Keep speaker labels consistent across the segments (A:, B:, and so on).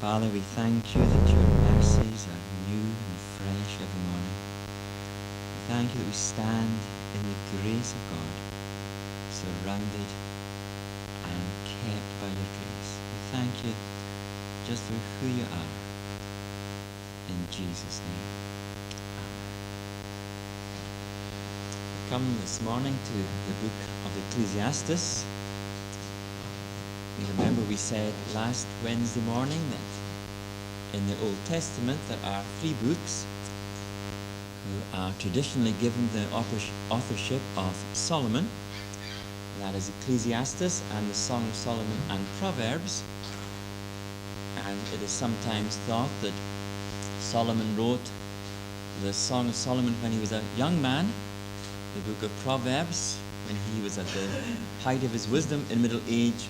A: Father, we thank you that your mercies are new and fresh every morning. We thank you that we stand in the grace of God, surrounded and kept by your grace. We thank you just for who you are. In Jesus' name, amen. We come this morning to the book of Ecclesiastes. You remember we said last Wednesday morning that in the Old Testament there are three books who are traditionally given the authorship of Solomon. That is Ecclesiastes and the Song of Solomon and Proverbs. And it is sometimes thought that Solomon wrote the Song of Solomon when he was a young man, the book of Proverbs when he was at the height of his wisdom in middle age,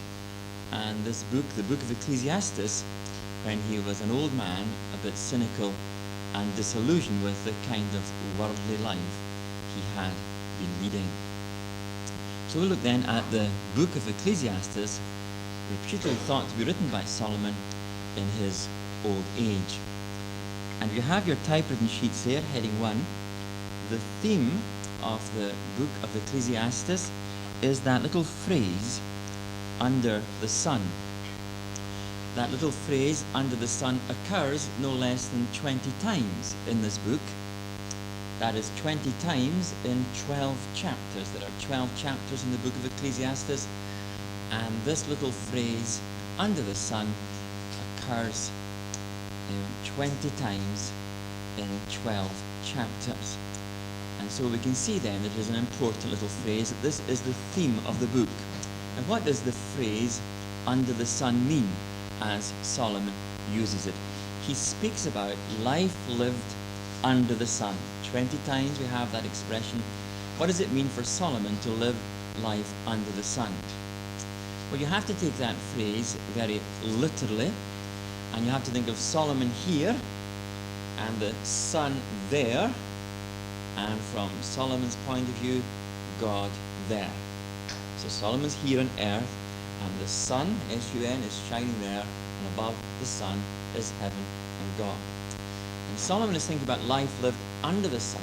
A: and this book, the book of Ecclesiastes, when he was an old man, a bit cynical and disillusioned with the kind of worldly life he had been leading. So we'll look then at the book of Ecclesiastes, reputedly thought to be written by Solomon in his old age. And you have your typewritten sheets there, heading 1. The theme of the book of Ecclesiastes is that little phrase, under the sun. That little phrase, under the sun, occurs no less than 20 times in this book. That is 20 times in 12 chapters. There are 12 chapters in the book of Ecclesiastes, and this little phrase, under the sun, occurs 20 times in 12 chapters. And so we can see then that it is an important little phrase, that this is the theme of the book. And what does the phrase under the sun mean as Solomon uses it? He speaks about life lived under the sun. 20 times we have that expression. What does it mean for Solomon to live life under the sun? Well, you have to take that phrase very literally, and you have to think of Solomon here and the sun there, and from Solomon's point of view, God there. So Solomon's here on earth, and the sun, S-U-N, is shining there, and above the sun is heaven and God. And Solomon is thinking about life lived under the sun.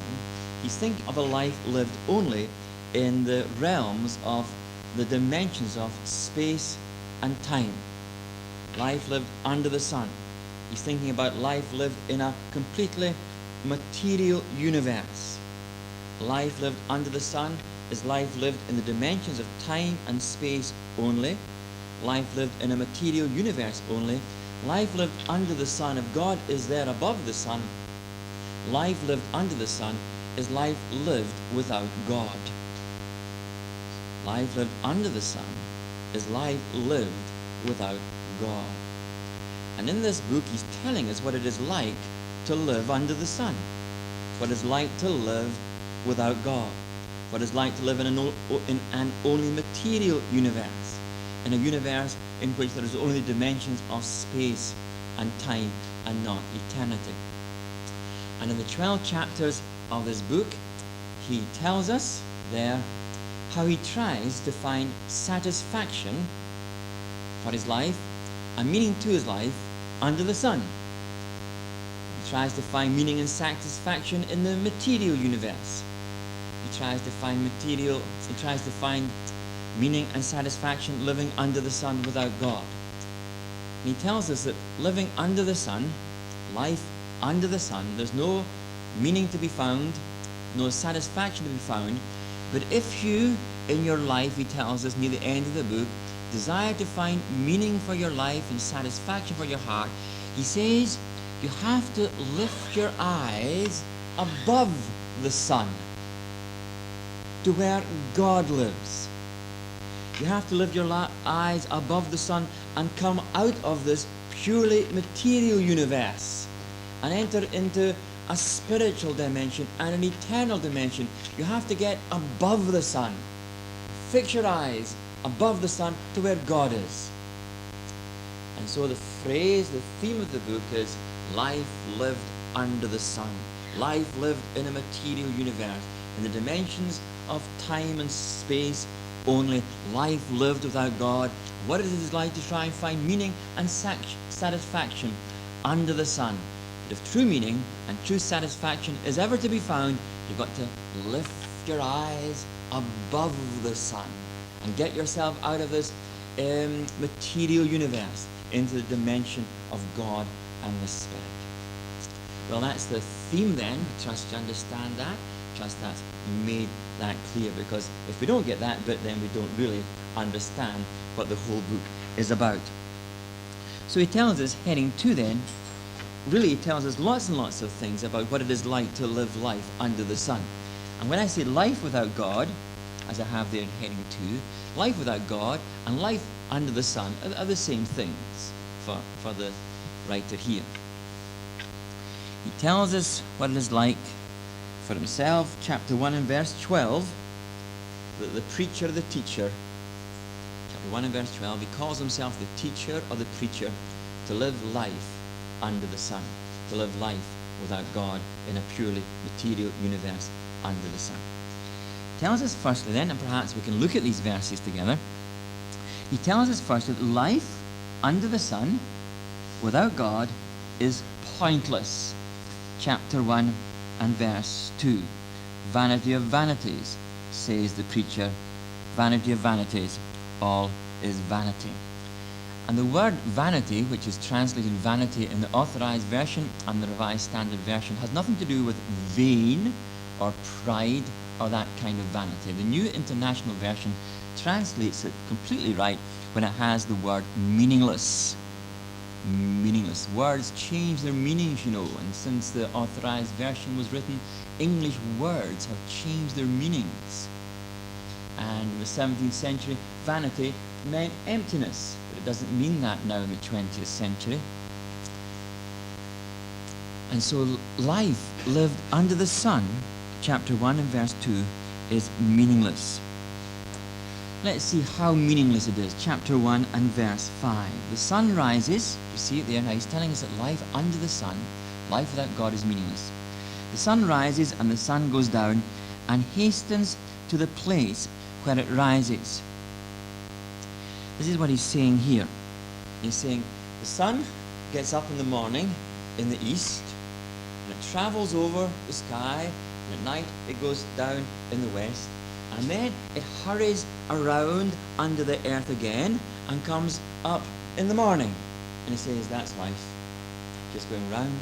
A: He's thinking of a life lived only in the realms of the dimensions of space and time. Life lived under the sun. He's thinking about life lived in a completely material universe. Life lived under the sun is life lived in the dimensions of time and space only. Life lived in a material universe only. Life lived under the sun, if God is there above the sun, life lived under the sun is life lived without God. Life lived under the sun is life lived without God. And in this book he's telling us what it is like to live under the sun, what it's like to live without God, what it's like to live in an only material universe, in a universe in which there is only dimensions of space and time and not eternity. And in the 12 chapters of this book, he tells us there how he tries to find satisfaction for his life and meaning to his life under the sun. He tries to find meaning and satisfaction in the material universe. He tries to find meaning and satisfaction living under the sun without God. And he tells us that living under the sun, life under the sun, there's no meaning to be found, no satisfaction to be found. But if you, in your life, he tells us near the end of the book, desire to find meaning for your life and satisfaction for your heart, he says you have to lift your eyes above the sun to where God lives. You have to lift your eyes above the sun and come out of this purely material universe and enter into a spiritual dimension and an eternal dimension. You have to get above the sun. Fix your eyes above the sun to where God is. And so the phrase, the theme of the book is life lived under the sun. Life lived in a material universe, in the dimensions of time and space only life lived without God, what it is like to try and find meaning and satisfaction under the sun. But if true meaning and true satisfaction is ever to be found, you've got to lift your eyes above the sun and get yourself out of this material universe into the dimension of God and the Spirit. Well, that's the theme then. Trust you understand that. Trust that's made that clear, because if we don't get that bit, then we don't really understand what the whole book is about. So he tells us, heading 2 then, really he tells us lots and lots of things about what it is like to live life under the sun. And when I say life without God, as I have there in heading 2, life without God and life under the sun are the same things for the writer here. He tells us what it is like for himself, chapter 1 and verse 12, that the preacher, the teacher, chapter 1 and verse 12, he calls himself the teacher or the preacher to live life under the sun, to live life without God in a purely material universe under the sun. He tells us firstly then, and perhaps we can look at these verses together, he tells us first that life under the sun without God is pointless. Chapter 1 and verse 2. Vanity of vanities, says the preacher. Vanity of vanities, all is vanity. And the word vanity, which is translated vanity in the Authorized Version and the Revised Standard Version, has nothing to do with vain or pride or that kind of vanity. The New International Version translates it completely right when it has the word meaningless. Meaningless. Words change their meanings, you know, and since the Authorized Version was written, English words have changed their meanings. And in the 17th century, vanity meant emptiness, but it doesn't mean that now in the 20th century. And so life lived under the sun, chapter 1 and verse 2, is meaningless. Let's see how meaningless it is. Chapter 1 and verse 5. The sun rises. You see it there now. He's telling us that life under the sun, life without God, is meaningless. The sun rises and the sun goes down and hastens to the place where it rises. This is what he's saying here. He's saying the sun gets up in the morning in the east and it travels over the sky, and at night it goes down in the west. And then it hurries around under the earth again and comes up in the morning. And he says that's life, just going round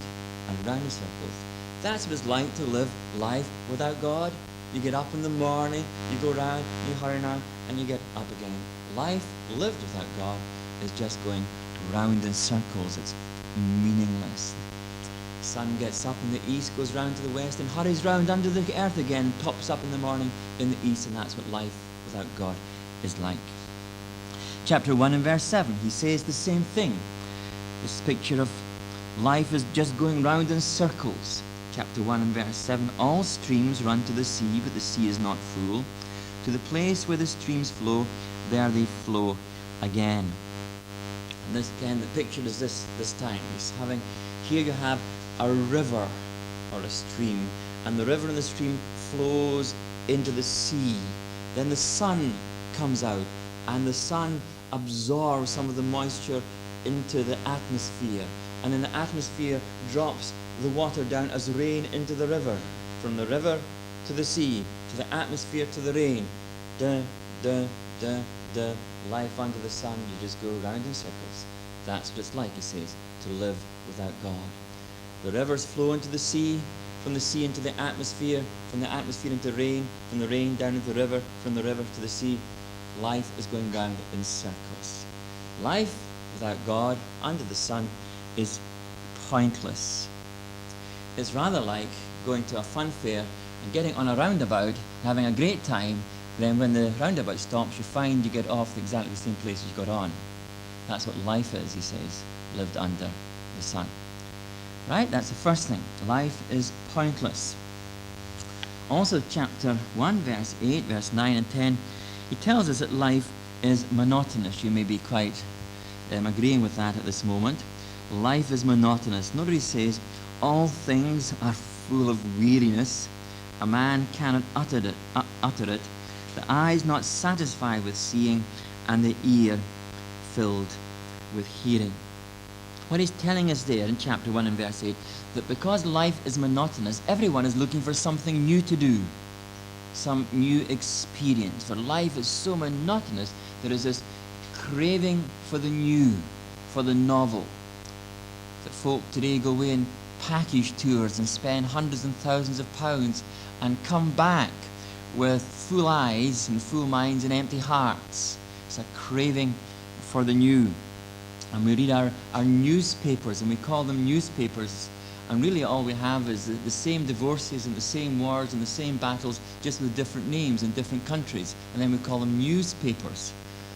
A: and round in circles. That's what it's like to live life without God. You get up in the morning, you go round, you hurry around, and you get up again. Life lived without God is just going round in circles. It's meaningless. The sun gets up in the east, goes round to the west, and hurries round under the earth again, pops up in the morning in the east, and that's what life without God is like. Chapter 1 and verse 7, he says the same thing. This picture of life is just going round in circles. Chapter 1 and verse 7, all streams run to the sea, but the sea is not full. To the place where the streams flow, there they flow again. And this again, the picture is this time. He's having, here you have a river or a stream, and the river and the stream flows into the sea. Then the sun comes out, and the sun absorbs some of the moisture into the atmosphere, and in the atmosphere drops the water down as rain into the river. From the river to the sea, to the atmosphere to the rain. Life under the sun, you just go round in circles. That's what it's like, he says, to live without God. The rivers flow into the sea, from the sea into the atmosphere into rain, from the rain down into the river, from the river to the sea. Life is going round in circles. Life without God under the sun is pointless. It's rather like going to a fun fair and getting on a roundabout and having a great time. Then when the roundabout stops, you find you get off exactly the same place you got on. That's what life is, he says, lived under the sun. Right? That's the first thing. Life is pointless. Also, chapter 1, verse 8, verse 9 and 10, he tells us that life is monotonous. You may be quite agreeing with that at this moment. Life is monotonous. Nobody says, all things are full of weariness. A man cannot utter it.
B: the eyes not satisfied with seeing, and the ear filled with hearing. What he's telling us there in chapter 1 and verse 8, that because life is monotonous, everyone is looking for something new to do, some new experience. For life is so monotonous, there is this craving for the new, for the novel. That folk today go away on package tours and spend hundreds and thousands of pounds and come back with full eyes and full minds and empty hearts. It's a craving for the new. And we read our newspapers, and we call them newspapers, and really all we have is the same divorces and the same wars and the same battles, just with different names in different countries, and then we call them newspapers.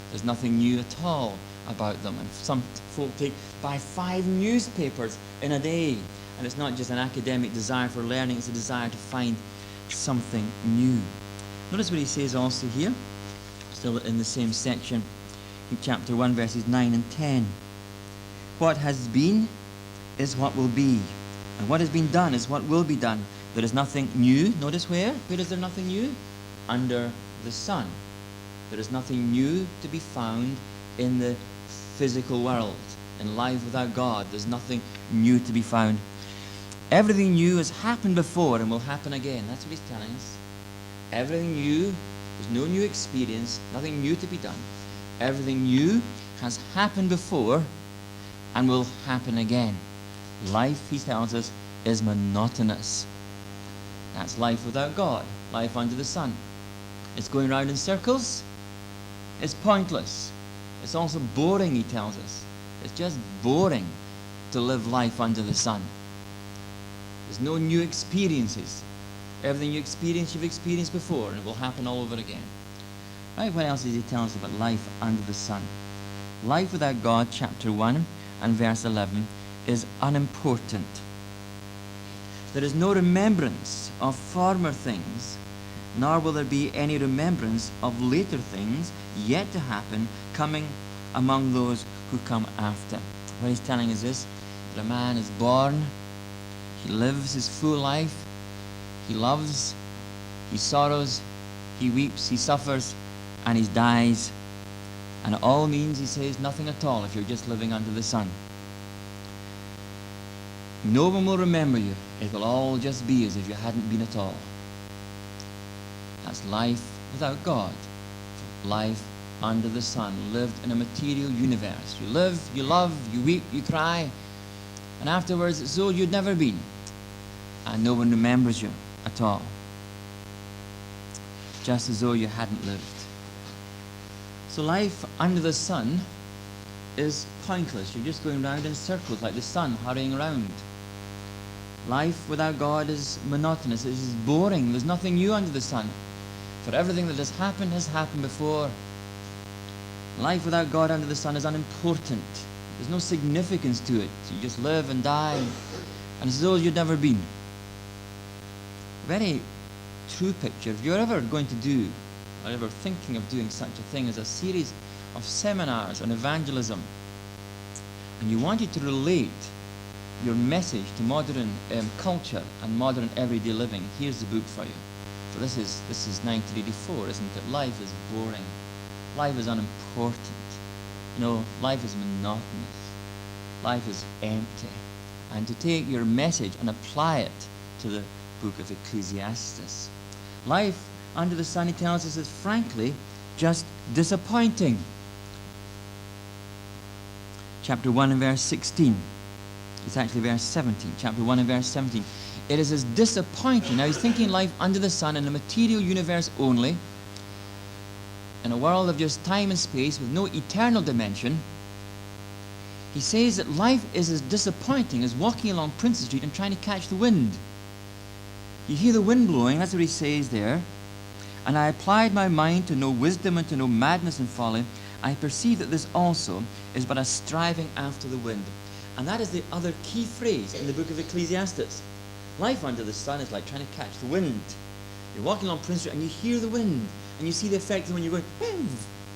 B: There's nothing new at all about them, and some folk buy 5 newspapers in a day, and it's not just an academic desire for learning, it's a desire to find something new. Notice what he says also here, still in the same section, in chapter 1, verses 9 and 10. What has been is what will be, and what has been done is what will be done. There is nothing new. Notice where? Where is there nothing new? Under the sun. There is nothing new to be found in the physical world. In life without God, there's nothing new to be found. Everything new has happened before and will happen again. That's what he's telling us. Everything new, there's no new experience, nothing new to be done. Everything new has happened before and will happen again. Life, he tells us, is monotonous. That's life without God, life under the sun. It's going round in circles. It's pointless. It's also boring, he tells us. It's just boring to live life under the sun. There's no new experiences. Everything you experience, you've experienced before, and it will happen all over again. Right, what else does he tell us about life under the sun? Life without God, chapter 1 and verse 11, is unimportant. There is no remembrance of former things, nor will there be any remembrance of later things yet to happen, coming among those who come after. What he's telling us is that a man is born, he lives his full life, he loves, he sorrows, he weeps, he suffers, and he dies. And it all means, he says, nothing at all if you're just living under the sun. No one will remember you. It will all just be as if you hadn't been at all. That's life without God. Life under the sun, lived in a material universe. You live, you love, you weep, you cry, and afterwards it's as though you'd never been. And no one remembers you at all. Just as though you hadn't lived. So life under the sun is pointless. You're just going round in circles like the sun hurrying around. Life without God is monotonous. It is boring. There's nothing new under the sun. For everything that has happened before. Life without God under the sun is unimportant. There's no significance to it. You just live and die, and it's as though you'd never been. Very true picture. If you're ever going to do, or ever thinking of doing such a thing as a series of seminars on evangelism, and you wanted to relate your message to modern culture and modern everyday living, here's the book for you. So this is 1984, isn't it? Life is boring. Life is unimportant. You know, life is monotonous. Life is empty. And to take your message and apply it to the book of Ecclesiastes. Life under the sun, he tells us, is frankly just disappointing. Chapter 1 and verse 16. It's actually verse 17. Chapter 1 and verse 17. It is as disappointing. Now he's thinking life under the sun in a material universe only, in a world of just time and space with no eternal dimension. He says that life is as disappointing as walking along Prince Street and trying to catch the wind. You hear the wind blowing, that's what he says there. And I applied my mind to know wisdom and to know madness and folly. I perceive that this also is but a striving after the wind. And that is the other key phrase in the book of Ecclesiastes. Life under the sun is like trying to catch the wind. You're walking along Prince Street and you hear the wind, and you see the effect when you're going,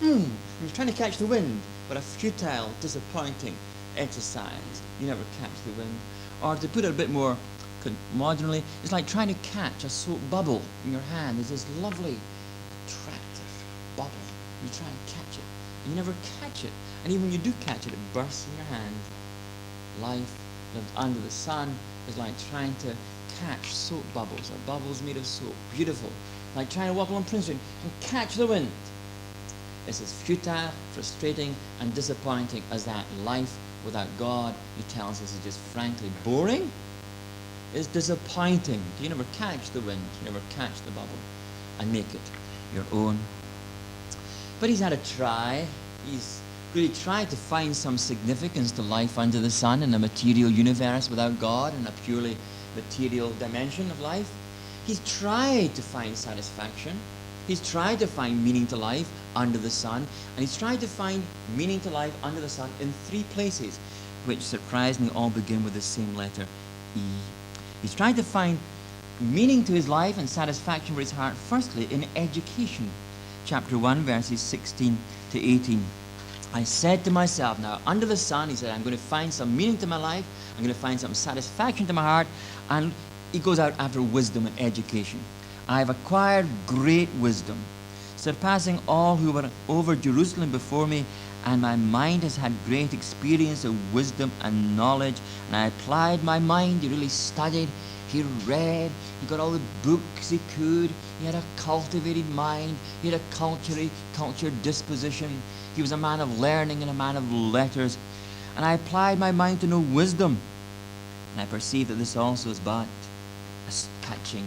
B: and you're trying to catch the wind, but a futile, disappointing exercise. You never catch the wind. Or to put it a bit more modernly, it's like trying to catch a soap bubble in your hand. It's this lovely, attractive
A: You try and catch it. You never catch it. And even when you do catch it, it bursts in your hand. Life lived under the sun is like trying to catch soap bubbles, or bubbles made of soap. Beautiful. Like trying to walk along Prince Street and catch the wind. It's as futile, frustrating, and disappointing as that. Life without God, he tells us, is just frankly boring. It's disappointing. You never catch the wind, you never catch the bubble and make it your own. But he's had a try. He's really tried to find some significance to life under the sun in a material universe without God, in a purely material dimension of life. He's tried to find satisfaction. He's tried to find meaning to life under the sun, and he's tried to find meaning to life under the sun in 3 places, which surprisingly all begin with the same letter, E. He's tried to find meaning to his life and satisfaction for his heart, firstly, in education. Chapter 1, verses 16 to 18. I said to myself, now under the sun, he said, I'm going to find some meaning to my life, I'm going to find some satisfaction to my heart, and he goes out after wisdom and education. I have acquired great wisdom, surpassing all who were over Jerusalem before me, and my mind has had great experience of wisdom and knowledge, and I applied my mind. He really studied, he read, he got all the books he could, he had a cultivated mind, he had a cultured disposition, he was a man of learning and a man of letters, and I applied my mind to know wisdom, and I perceived that this also is but a catching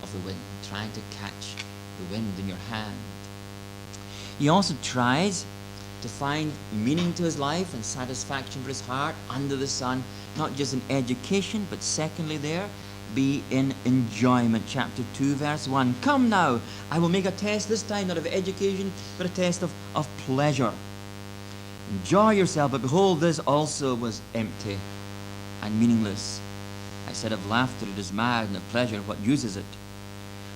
A: of the wind, trying to catch the wind in your hand. He also tries to find meaning to his life and satisfaction for his heart under the sun, not just in education, but secondly there, be in enjoyment. Chapter 2, verse 1. Come now, I will make a test, this time not of education, but a test of pleasure. Enjoy yourself, but behold, this also was empty and meaningless. I said of laughter, it is mad, and of pleasure, what use is it?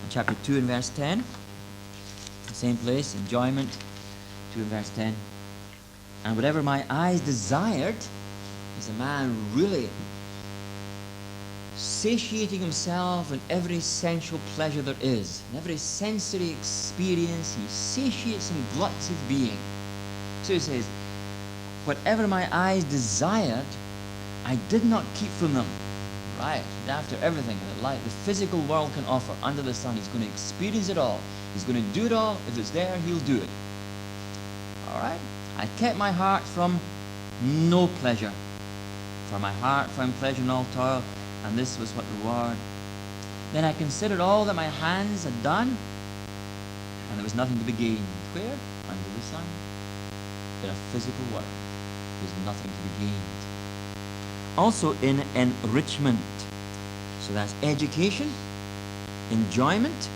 A: And chapter 2 and verse 10, the same place, enjoyment, 2 and verse 10. And whatever my eyes desired, is a man really satiating himself in every sensual pleasure there is. In every sensory experience, he satiates and gluts his being. So he says, whatever my eyes desired, I did not keep from them. Right, after everything that life, the physical world can offer under the sun, he's going to experience it all. He's going to do it all. If it's there, he'll do it. All right? I kept my heart from no pleasure. For my heart found pleasure in all toil, and this was what reward. Then I considered all that my hands had done, and there was nothing to be gained. Where? Under the sun. In a physical world, there's nothing to be gained. Also in enrichment. So that's education, enjoyment,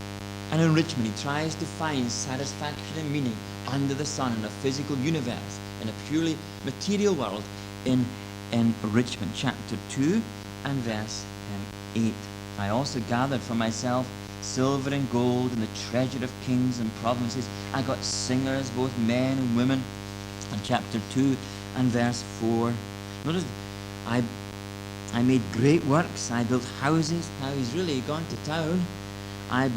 A: and enrichment. He tries to find satisfaction and meaning under the sun in a physical universe, in a purely material world, in enrichment. Chapter 2 and verse 8. I also gathered for myself silver and gold and the treasure of kings and provinces. I got singers, both men and women. And chapter 2 and verse 4. Notice, I made great works. I built houses. Now he's really gone to town. I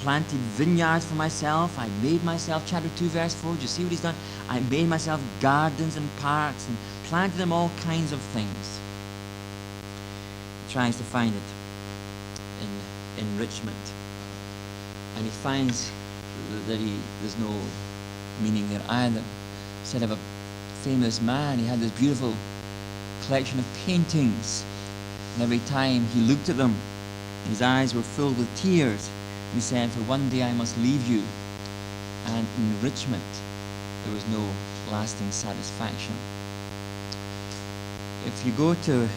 A: planted vineyards for myself. I made myself, chapter 2, verse 4. Do you see what he's done? I made myself gardens and parks and planted them all kinds of things. He tries to find it in enrichment. And he finds that there's no meaning there either. He said of a famous man, he had this beautiful collection of paintings, and every time he looked at them, his eyes were filled with tears. He said, for one day I must leave you. And in enrichment, there was no lasting satisfaction. If you go to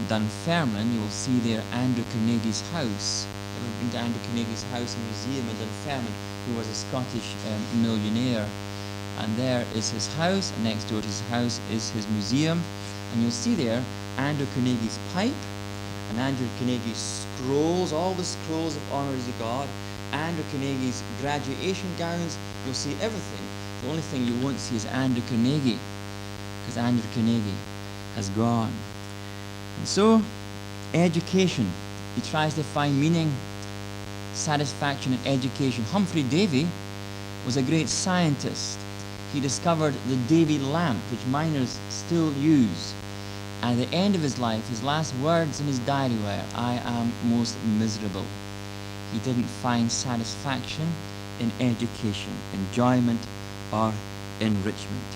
A: Dunfermline, you will see there Andrew Carnegie's house. Ever been to Andrew Carnegie's house and museum in Dunfermline, who was a Scottish millionaire? And there is his house, and next door to his house is his museum. And you'll see there Andrew Carnegie's pipe, and Andrew Carnegie's scrolls, all the scrolls of honours to God, Andrew Carnegie's graduation gowns. You'll see everything. The only thing you won't see is Andrew Carnegie, because Andrew Carnegie has gone. And so, education. He tries to find meaning, satisfaction in education. Humphrey Davy
B: was a great scientist. He discovered the Davy lamp, which miners still use. At the end of his life, his last words in his diary were, "I am most miserable." He didn't find satisfaction in education, enjoyment, or enrichment.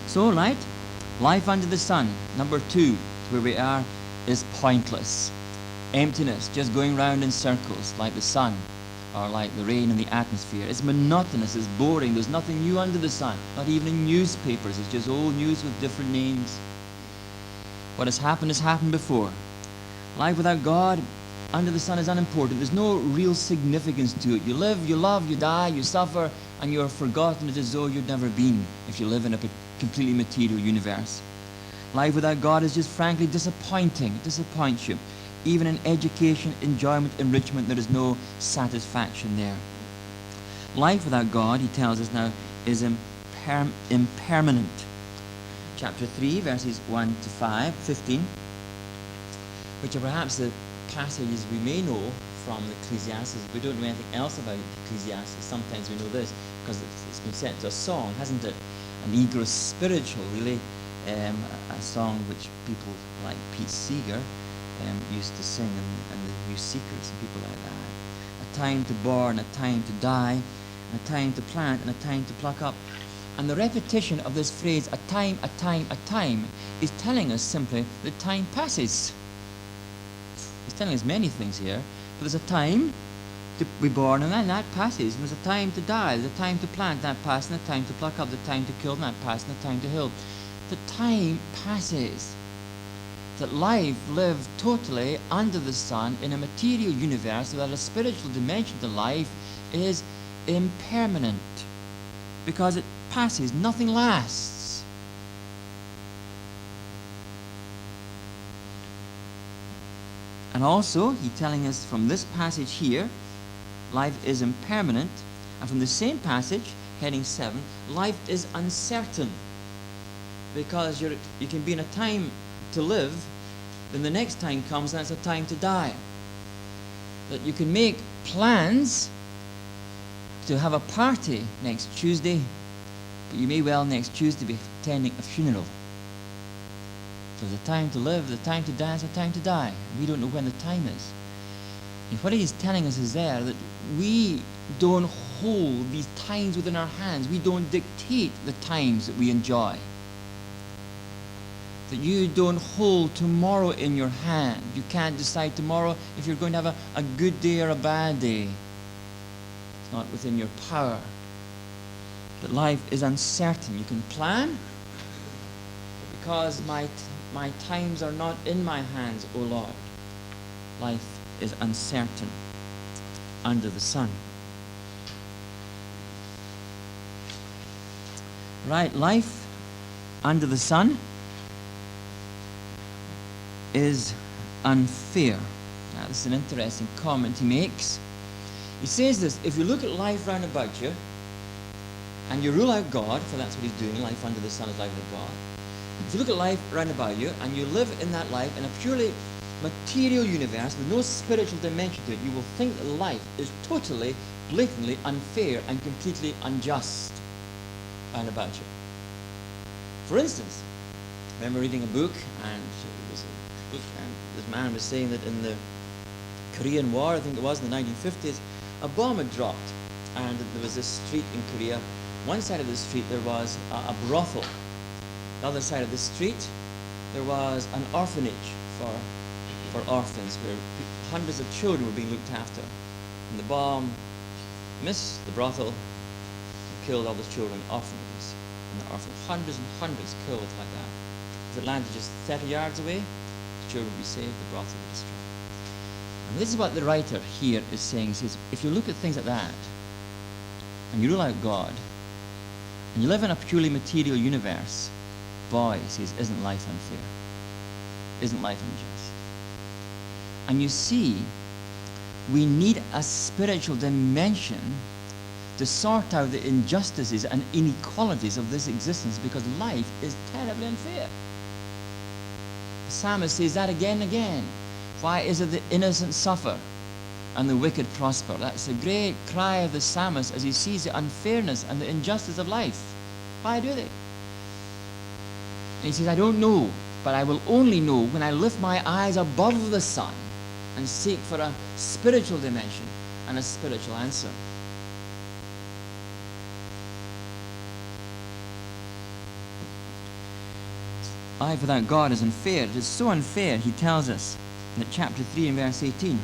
B: So, right, life under the sun, number 2, where we are, is pointless. Emptiness, just going round in circles like the sun or like the rain in the atmosphere. It's monotonous, it's boring, there's nothing new under the sun. Not even in newspapers, it's just old news with different names. What has happened before. Life without God under the sun is unimportant. There's no real significance to it. You live, you love, you die, you suffer, and you're forgotten as though you'd never been if you live in a completely material universe. Life without God is just frankly disappointing. It disappoints you. Even in education, enjoyment, enrichment, there is no satisfaction there. Life without God, he tells us now, is impermanent. Chapter 3, verses 1 to 5, 15, which are perhaps the passages we may know from Ecclesiastes. We don't know anything else about Ecclesiastes. Sometimes we know this because it's been set to a song, hasn't it? An eager spiritual, really, a song which people like Pete Seeger used to sing, and the New Seekers and people like that. A time to born, a time to die, a time to plant, and a time to pluck up. And the repetition of this phrase, a time, a time, a time, is telling us simply that time passes. He's telling us many things here, but there's a time to be born, and then that passes. And there's a time to die, there's a time to plant, that passes, and a time to pluck up, the time to kill, and that passes, and a time to heal. The time passes. That life lived totally under the sun in a material universe without a spiritual dimension to life is impermanent, because it passes, nothing lasts. And also, he's telling us from this passage here, life is impermanent, and from the same passage, heading 7, life is uncertain, because you can be in a time to live, then the next time comes and that's a time to die. That you can make plans to have a party next Tuesday, but you may well next Tuesday be attending a funeral. So there's a time to live, the time to die, there's a time to die. We don't know when the time is. And what he's telling us is there that we don't hold these times within our hands. We don't dictate the times that we enjoy. That you don't hold tomorrow in your hand. You can't decide tomorrow if you're going to have a good day or a bad day. It's not within your power. That life is uncertain. You can plan, but because my times are not in my hands, O Lord, life is uncertain under the sun. Right, life under the sun is unfair. Now, this is an interesting comment he makes. He says this: if you look at life round about you and you rule out God, for that's what he's doing, life under the sun is life with God. If you look at life round about you and you live in that life in a purely material universe with no spiritual dimension to it, you will think that life is totally, blatantly unfair and completely unjust round about you. For instance, I remember reading a book, and this man was saying that in the Korean War, I think it was in the 1950s, a bomb had dropped, and there was this street in Korea. One side of the street there was a brothel. The other side of the street there was an orphanage for orphans, where hundreds of children were being looked after. And the bomb missed the brothel and killed all the children, orphans, and the orphans. Hundreds and hundreds killed like that. If it landed just 30 yards away, the children would be saved, the brothel would be destroyed. And this is what the writer here is saying. He says, if you look at things like that, and you rule out God, and you live in a purely material universe, boy, he says, isn't life unfair? Isn't life unjust? And you see, we need a spiritual dimension to sort out the injustices and inequalities of this existence, because life is terribly unfair. The psalmist says that again and again. Why is it the innocent suffer and the wicked prosper. That's a great cry of the psalmist as he sees the unfairness and the injustice of life. Why do they? And he says, I don't know, but I will only know when I lift my eyes above the sun and seek for a spiritual dimension and a spiritual answer. Life without God is unfair. It is so unfair, he tells us in chapter 3 and verse 18.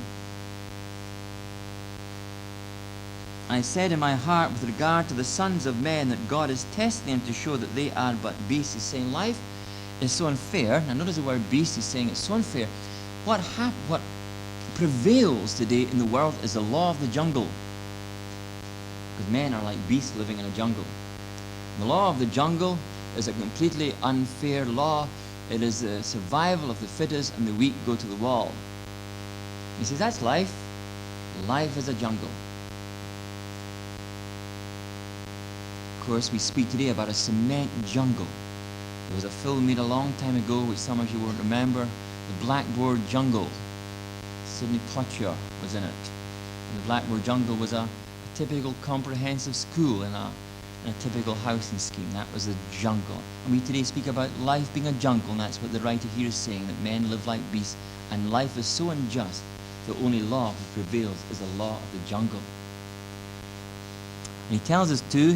B: I said in my heart with regard to the sons of men that God is testing them to show that they are but beasts. He's saying life is so unfair. Now notice the word beast. He's saying it's so unfair. What prevails today in the world is the law of the jungle. Because men are like beasts living in a jungle. The law of the jungle is a completely unfair law. It is the survival of the fittest, and the weak go to the wall. He says that's life. Life is a jungle. Of course, we speak today about a cement jungle. There was a film made a long time ago, which some of you won't remember, The Blackboard Jungle. Sidney Poitier was in it. And the Blackboard Jungle was a typical comprehensive school in a typical housing scheme. That was a jungle. And we today speak about life being a jungle, and that's what the writer here is saying, that men live like beasts, and life is so unjust, the only law that prevails is the law of the jungle. And he tells us too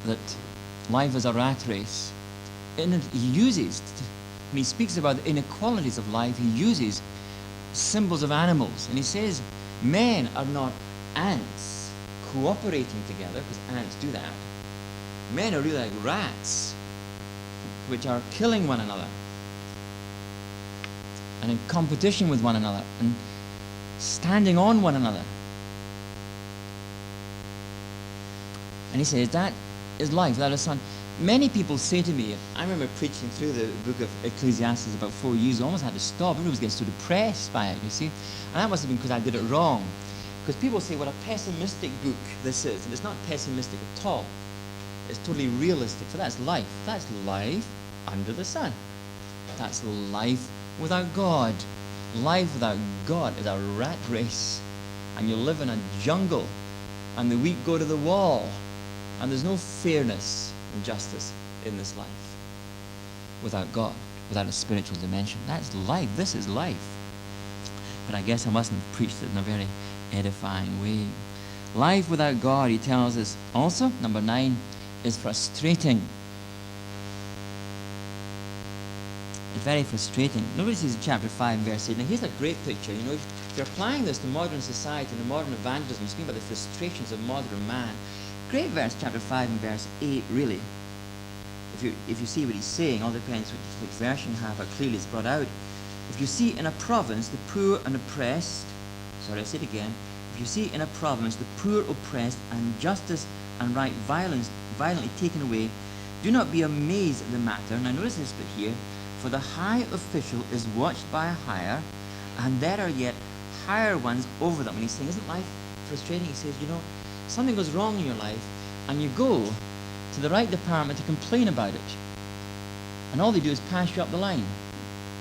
B: that life is a rat race. And he uses, when he speaks about the inequalities of life, he uses symbols of animals. And he says, men are not ants cooperating together, because ants do that. Men are really like rats, which are killing one another and in competition with one another and standing on one another. And he says that is life without a son. Many people say to me, I remember preaching through the book of Ecclesiastes about 4 years, I almost had to stop. Everyone was getting so depressed by it, you see. And that must have been because I did it wrong. Because people say what a pessimistic book this is. And it's not pessimistic at all. It's totally realistic. So that's life. That's life under the sun. That's life without God. Life without God is a rat race. And you live in a jungle. And the weak go to the wall. And there's no fairness and justice in this life without God, without a spiritual dimension. That's life. This is life. But I guess I mustn't have preached it in a very edifying way. Life without God, he tells us also, number 9, is frustrating. It's very frustrating. Notice in chapter 5, verse 8. Now here's a great picture. You know, if you're applying this to modern society and modern evangelism, you speak about the frustrations of modern man. Great verse, chapter 5 and verse 8, really. If you see what he's saying, all depends which version you have, how clearly it's brought out. If you see in a province the poor and oppressed, sorry, I say it again. If you see in a province the poor oppressed and justice and right violently taken away, do not be amazed at the matter. Now notice this bit here. For the high official is watched by a higher, and there are yet higher ones over them. And he's saying, isn't life frustrating? He says, you know, something goes wrong in your life, and you go to the right department to complain about it. And all they do is pass you up the line.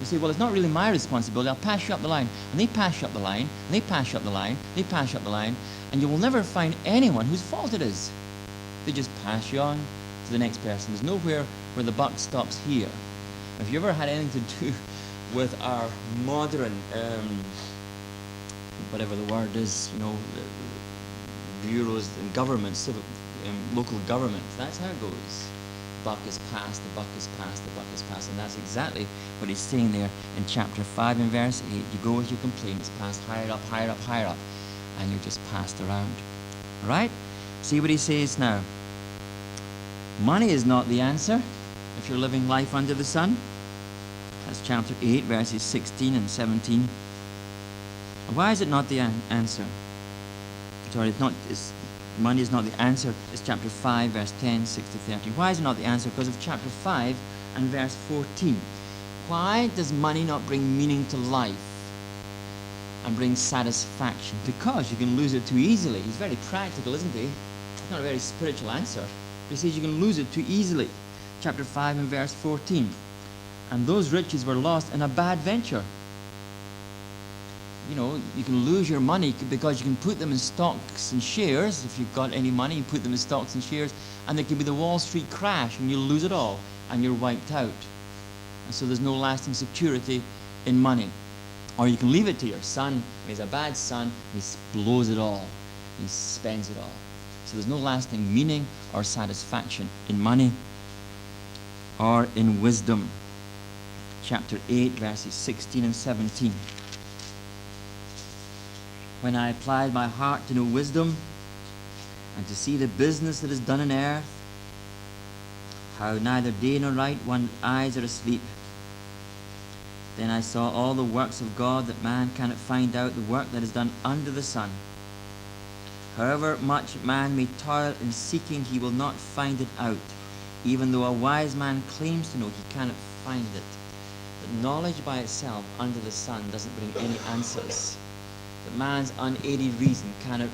B: You say, well, it's not really my responsibility. I'll pass you up the line. And they pass you up the line, and they pass you up the line, they pass you up the line, and you will never find anyone whose fault it is. They just pass you on to the next person. There's nowhere where the buck stops here. Have you ever had anything to do with our modern, whatever the word is, you know, bureaus and government, civil, local government? That's how it goes. Buck is passed, the buck is passed, the buck is passed. And that's exactly what he's saying there in chapter 5 and verse 8. You go with your complaint, it's passed higher up, higher up, higher up, and you're just passed around. All right? See what he says now. Money is not the answer if you're living life under the sun. That's chapter 8, verses 16 and 17. Why is it not the answer? Sorry, money is not the answer. It's chapter 5, verse 10, 6 to 13. Why is it not the answer? Because of chapter 5 and verse 14. Why does money not bring meaning to life and bring satisfaction? Because you can lose it too easily. He's very practical, isn't he? It's not a very spiritual answer. He says you can lose it too easily. Chapter 5 and verse 14. And those riches were lost in a bad venture. You can lose your money because you can put them in stocks and shares. If you've got any money, you put them in stocks and shares, and there can be the Wall Street crash, and you'll lose it all, and you're wiped out. And so there's no lasting security in money. Or you can leave it to your son, and he's a bad son, and he blows it all. He spends it all. So there's no lasting meaning or satisfaction in money or in wisdom. Chapter 8, verses 16 and 17. When I applied my heart to know wisdom and to see the business that is done in earth, how neither day nor night one's eyes are asleep, then I saw all the works of God, that man cannot find out the work that is done under the sun. However much man may toil in seeking, he will not find it out. Even though a wise man claims to know, he cannot find it. But knowledge by itself under the sun doesn't bring any answers. That man's unaided reason cannot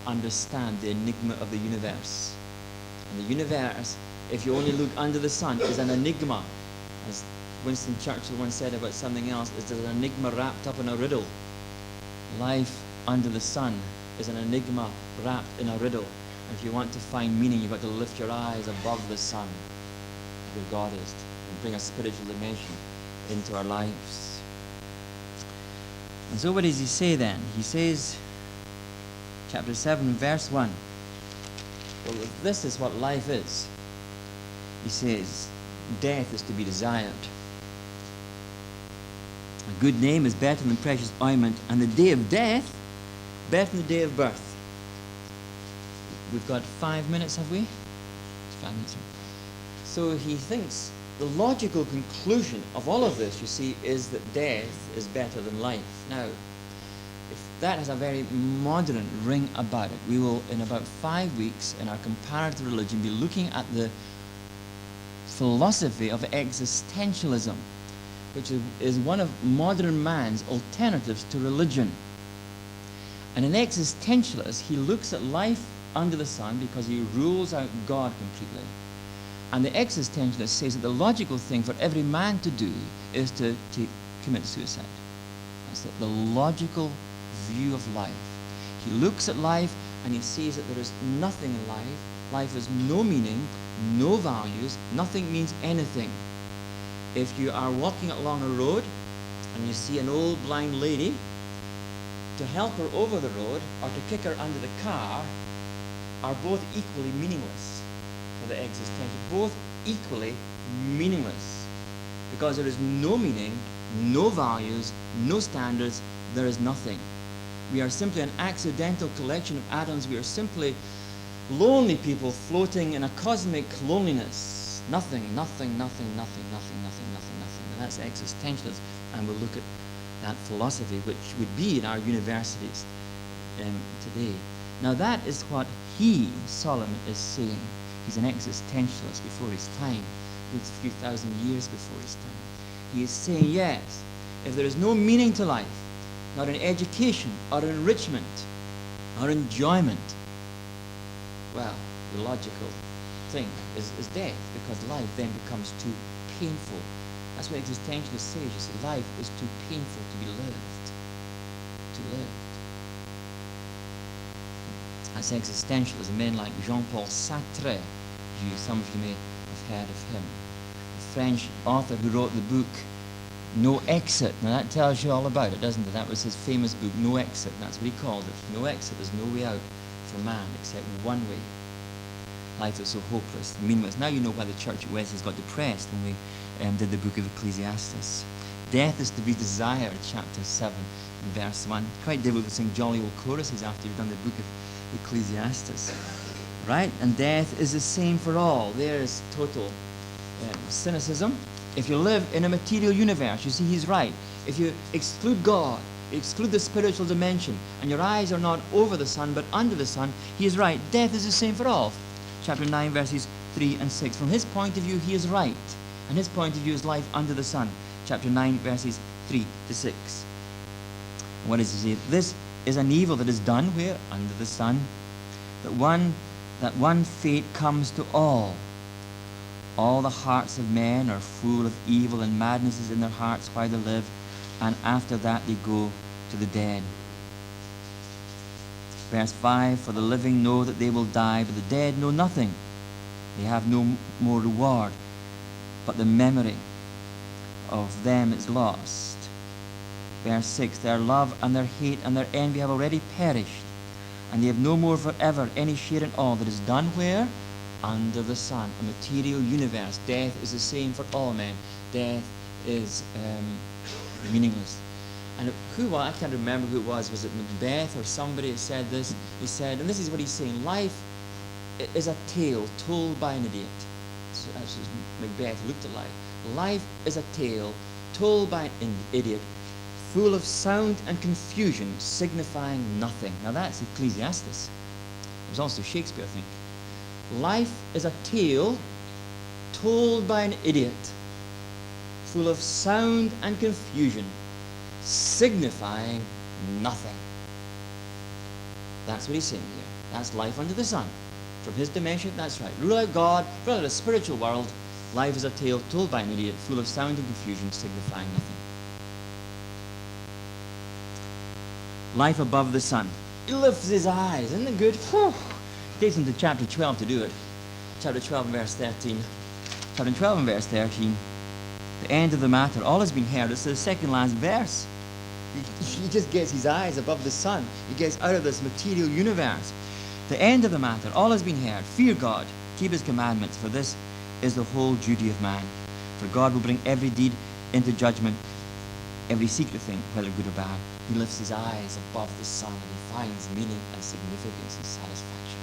B: understand the enigma of the universe. And the universe, if you only look under the sun, is an enigma. As Winston Churchill once said about something else, is an enigma wrapped up in a riddle. Life under the sun is an enigma wrapped in a riddle. And if you want to find meaning, you've got to lift your eyes above the sun, where God is, and bring a spiritual dimension into our lives. And so what does he say then? He says, chapter 7, verse 1, well, if this is what life is, he says, death is to be desired. A good name is better than precious ointment, and the day of death better than the day of birth. We've got 5 minutes, have we? It's 5 minutes. So he thinks the logical conclusion of all of this, you see, is that death is better than life. Now, if that has a very modern ring about it, we will, in about 5 weeks, in our comparative religion, be looking at the philosophy of existentialism, which is one of modern man's alternatives to religion. And an existentialist, he looks at life under the sun because he rules out God completely. And the existentialist says that the logical thing for every man to do is to commit suicide. That's the logical view of life. He looks at life and he sees that there is nothing in life. Life has no meaning, no values, nothing means anything. If you are walking along a road and you see an old blind lady, to help her over the road or to kick her under the car are both equally meaningless for the existential. Both equally meaningless. Because there is no meaning, no values, no standards, there is nothing. We are simply an accidental collection of atoms. We are simply lonely people floating in a cosmic loneliness. Nothing, nothing, nothing, nothing, nothing, nothing, nothing, nothing. And that's existentialism. And we'll look at that philosophy, which would be in our universities today. Now that is what Solomon, is saying. He's an existentialist before his time. He's a few thousand years before his time. He is saying, yes, if there is no meaning to life, not in education or enrichment or enjoyment, well, the logical thing is death, because life then becomes too painful. That's what existentialists say. You see, life is too painful to be lived. To live. That's existentialism. Men like Jean-Paul Sartre, some of you may have heard of him. The French author who wrote the book No Exit. Now that tells you all about it, doesn't it? That was his famous book, No Exit. That's what he called it. No exit. There's no way out for man except one way. Life is so hopeless, meaningless. Now you know why the church at Wesley's got depressed when we did the book of Ecclesiastes. Death is to be desired, chapter 7 and verse 1. Quite difficult to sing jolly old choruses after you've done the book of Ecclesiastes. Right? And death is the same for all. There is total cynicism. If you live in a material universe, you see he's right. If you exclude God, exclude the spiritual dimension, and your eyes are not over the sun but under the sun, he is right. Death is the same for all. Chapter 9, verses 3 and 6. From his point of view, he is right. And his point of view is life under the sun. Chapter 9, verses 3 to 6. And what does he say? This is an evil that is done where? Under the sun. That one fate comes to all. All the hearts of men are full of evil, and madness is in their hearts while they live, and after that they go to the dead. Verse 5, for the living know that they will die, but the dead know nothing. They have no more reward, but the memory of them is lost. Verse 6, their love and their hate and their envy have already perished, and they have no more forever any share in all that is done where? Under the sun, a material universe. Death is the same for all men. Death is meaningless. And I can't remember who it was it Macbeth or somebody that said this? He said, and this is what he's saying, life is a tale told by an idiot. So as Macbeth looked at life. Life is a tale told by an idiot, full of sound and confusion, signifying nothing. Now that's Ecclesiastes. It was also Shakespeare, I think. Life is a tale told by an idiot, full of sound and confusion, signifying nothing. That's what he's saying here. That's life under the sun. From his dimension, that's right. Rule out God, rule out a spiritual world. Life is a tale told by an idiot, full of sound and confusion, signifying nothing. Life above the sun. He lifts his eyes. Isn't it good? Whew. Takes him to chapter 12 to do it. Chapter 12 and verse 13. Chapter 12 and verse 13. The end of the matter. All has been heard. It's the second last verse. He just gets his eyes above the sun. He gets out of this material universe. The end of the matter. All has been heard. Fear God. Keep his commandments. For this is the whole duty of man. For God will bring every deed into judgment, every secret thing, whether good or bad. He lifts his eyes above the sun and he finds meaning and significance and satisfaction.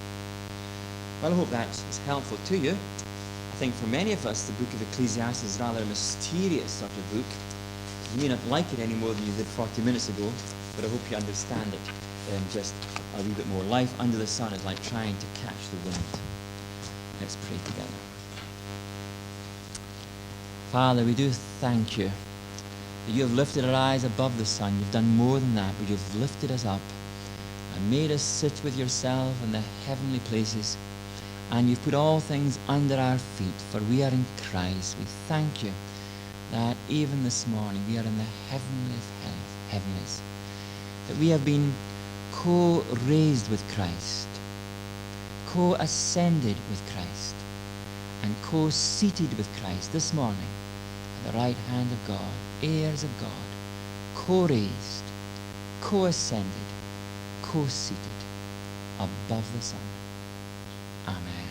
B: Well, I hope that is helpful to you. I think for many of us, the book of Ecclesiastes is rather a mysterious sort of book. You may not like it any more than you did 40 minutes ago, but I hope you understand it just a wee bit more. Life under the sun is like trying to catch the wind. Let's pray together. Father, we do thank you that you have lifted our eyes above the sun. You've done more than that, but you've lifted us up and made us sit with yourself in the heavenly places. And you've put all things under our feet, for we are in Christ. We thank you that even this morning we are in the heavenly of heavenlies, that we have been co-raised with Christ, co-ascended with Christ, and co-seated with Christ this morning at the right hand of God, heirs of God, co-raised, co-ascended, co-seated above the sun. Amen.